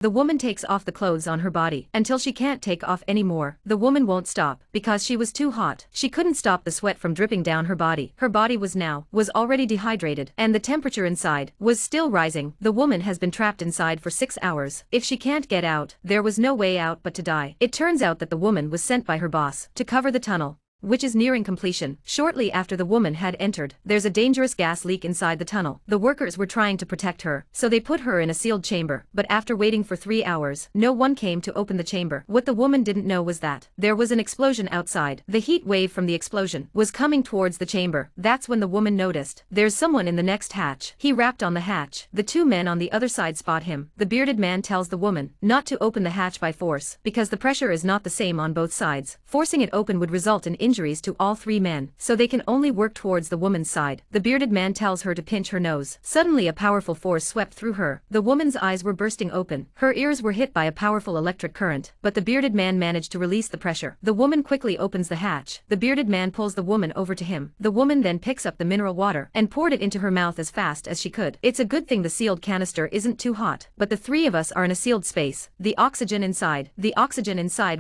The woman takes off the clothes on her body until she can't take off anymore. The woman won't stop because she was too hot. She couldn't stop the sweat from dripping down her body. Her body was already dehydrated, and the temperature inside was still rising. The woman has been trapped inside for 6 hours. If she can't get out, there was no way out but to die. It turns out that the woman was sent by her boss to cover the tunnel, which is nearing completion. Shortly after the woman had entered, there's a dangerous gas leak inside the tunnel. The workers were trying to protect her, so they put her in a sealed chamber, but after waiting for 3 hours, no one came to open the chamber. What the woman didn't know was that there was an explosion outside. The heat wave from the explosion was coming towards the chamber. That's when the woman noticed there's someone in the next hatch. He rapped on the hatch. The 2 men on the other side spot him. The bearded man tells the woman not to open the hatch by force, because the pressure is not the same on both sides. Forcing it open would result in injuries to all 3 men, so they can only work towards the woman's side. The bearded man tells her to pinch her nose. Suddenly a powerful force swept through her. The woman's eyes were bursting open. Her ears were hit by a powerful electric current, but the bearded man managed to release the pressure. The woman quickly opens the hatch. The bearded man pulls the woman over to him. The woman then picks up the mineral water and poured it into her mouth as fast as she could. It's a good thing the sealed canister isn't too hot, but the 3 of us are in a sealed space. The oxygen inside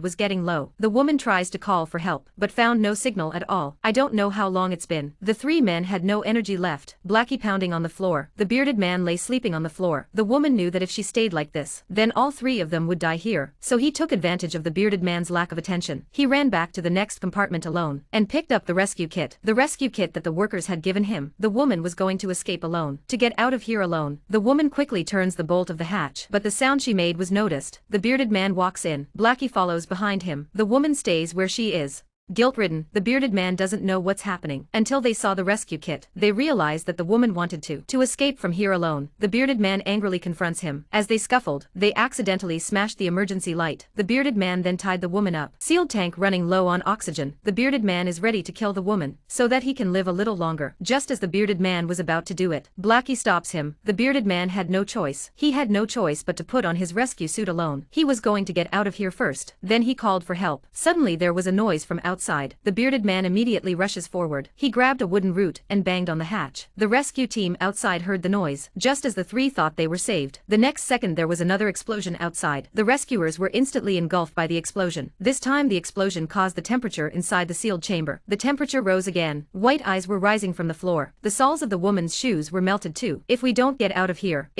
was getting low. The woman tries to call for help, but found no signal at all. I don't know how long it's been. The 3 men had no energy left. Blackie pounding on the floor. The bearded man lay sleeping on the floor. The woman knew that if she stayed like this, then all 3 of them would die here, so he took advantage of the bearded man's lack of attention. He ran back to the next compartment alone, and picked up the rescue kit. The rescue kit that the workers had given him. The woman was going to escape alone. To get out of here alone, the woman quickly turns the bolt of the hatch, but the sound she made was noticed. The bearded man walks in. Blackie follows behind him. The woman stays where she is. Guilt-ridden, the bearded man doesn't know what's happening until they saw the rescue kit. They realized that the woman wanted to escape from here alone. The bearded man angrily confronts him. As they scuffled, they accidentally smashed the emergency light. The bearded man then tied the woman up. Sealed tank running low on oxygen. The bearded man is ready to kill the woman so that he can live a little longer. Just as the bearded man was about to do it, Blackie stops him. The bearded man had no choice. He had no choice but to put on his rescue suit alone. He was going to get out of here first. Then he called for help. Suddenly there was a noise from outside. The bearded man immediately rushes forward. He grabbed a wooden root and banged on the hatch. The rescue team outside heard the noise, just as the 3 thought they were saved. The next second there was another explosion outside. The rescuers were instantly engulfed by the explosion. This time the explosion caused the temperature inside the sealed chamber. The temperature rose again. White eyes were rising from the floor. The soles of the woman's shoes were melted too. If we don't get out of here,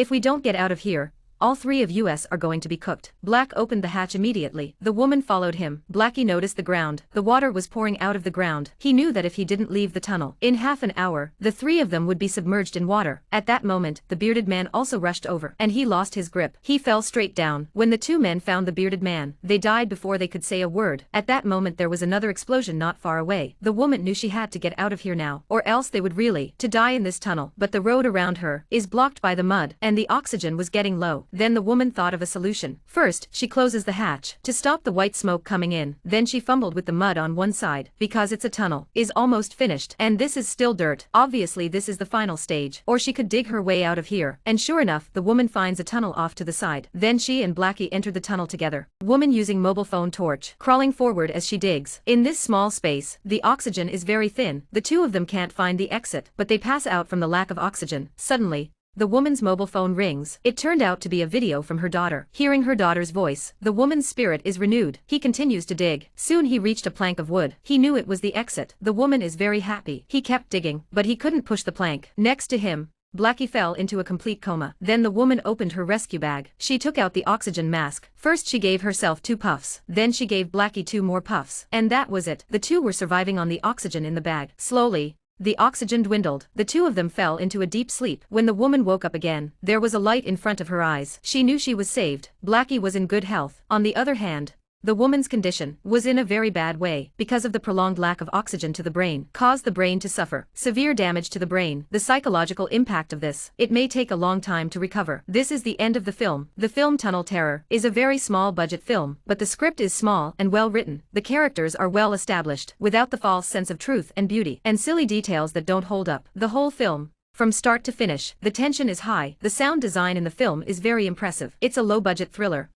all 3 of us are going to be cooked. Black opened the hatch immediately. The woman followed him. Blackie noticed the ground. The water was pouring out of the ground. He knew that if he didn't leave the tunnel in half an hour, the 3 of them would be submerged in water. At that moment, the bearded man also rushed over, and he lost his grip. He fell straight down. When the 2 men found the bearded man, they died before they could say a word. At that moment there was another explosion not far away. The woman knew she had to get out of here now, or else they would really to die in this tunnel. But the road around her is blocked by the mud, and the oxygen was getting low. Then the woman thought of a solution. First, she closes the hatch to stop the white smoke coming in. Then she fumbled with the mud on one side, because it's a tunnel, is almost finished, and this is still dirt. Obviously this is the final stage, or she could dig her way out of here. And sure enough, the woman finds a tunnel off to the side. Then she and Blackie enter the tunnel together. Woman using mobile phone torch, crawling forward as she digs. In this small space, the oxygen is very thin. The 2 of them can't find the exit, but they pass out from the lack of oxygen. Suddenly, the woman's mobile phone rings. It turned out to be a video from her daughter. Hearing her daughter's voice, the woman's spirit is renewed. He continues to dig. Soon he reached a plank of wood. He knew it was the exit. The woman is very happy. He kept digging, but he couldn't push the plank. Next to him, Blackie fell into a complete coma. Then the woman opened her rescue bag. She took out the oxygen mask. First she gave herself 2 puffs. Then she gave Blackie 2 more puffs. And that was it. The 2 were surviving on the oxygen in the bag. Slowly, the oxygen dwindled. The 2 of them fell into a deep sleep. When the woman woke up again, there was a light in front of her eyes. She knew she was saved. Blackie was in good health. On the other hand, the woman's condition was in a very bad way because of the prolonged lack of oxygen to the brain, caused the brain to suffer severe damage to the brain. The psychological impact of this, it may take a long time to recover. This is the end of the film. The film Tunnel Terror is a very small budget film, but the script is small and well written. The characters are well established, without the false sense of truth and beauty, and silly details that don't hold up. The whole film, from start to finish, the tension is high. The sound design in the film is very impressive. It's a low-budget thriller.